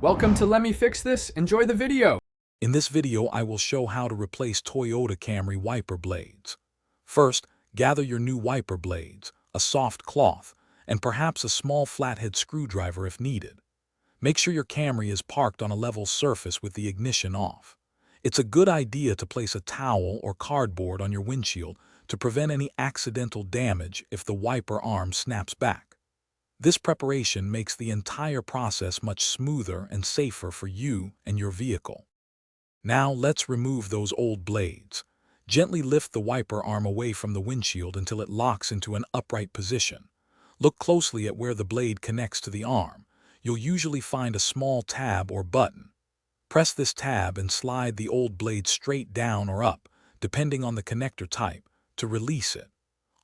Welcome to Let Me Fix This. Enjoy the video. In this video, I will show how to replace Toyota Camry wiper blades. First, gather your new wiper blades, a soft cloth, and perhaps a small flathead screwdriver if needed. Make sure your Camry is parked on a level surface with the ignition off. It's a good idea to place a towel or cardboard on your windshield to prevent any accidental damage if the wiper arm snaps back. This preparation makes the entire process much smoother and safer for you and your vehicle. Now let's remove those old blades. Gently lift the wiper arm away from the windshield until it locks into an upright position. Look closely at where the blade connects to the arm. You'll usually find a small tab or button. Press this tab and slide the old blade straight down or up, depending on the connector type, to release it.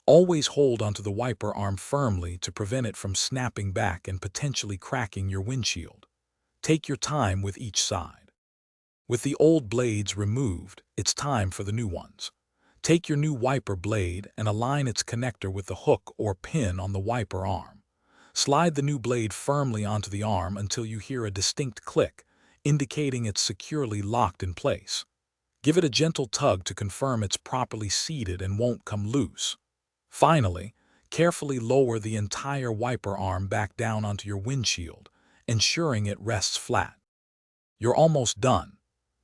Always hold onto the wiper arm firmly to prevent it from snapping back and potentially cracking your windshield. Take your time with each side. With the old blades removed, it's time for the new ones. Take your new wiper blade and align its connector with the hook or pin on the wiper arm. Slide the new blade firmly onto the arm until you hear a distinct click, indicating it's securely locked in place. Give it a gentle tug to confirm it's properly seated and won't come loose. Finally, carefully lower the entire wiper arm back down onto your windshield, ensuring it rests flat. You're almost done.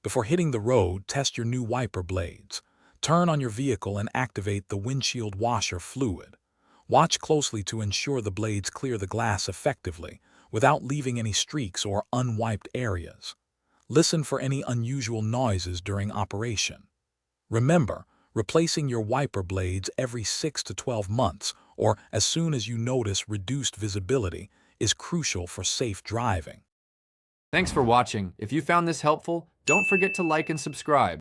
Before hitting the road, test your new wiper blades. Turn on your vehicle and activate the windshield washer fluid. Watch closely to ensure the blades clear the glass effectively, without leaving any streaks or unwiped areas. Listen for any unusual noises during operation. Remember, replacing your wiper blades every 6 to 12 months, or as soon as you notice reduced visibility, is crucial for safe driving. Thanks for watching. If you found this helpful, don't forget to like and subscribe.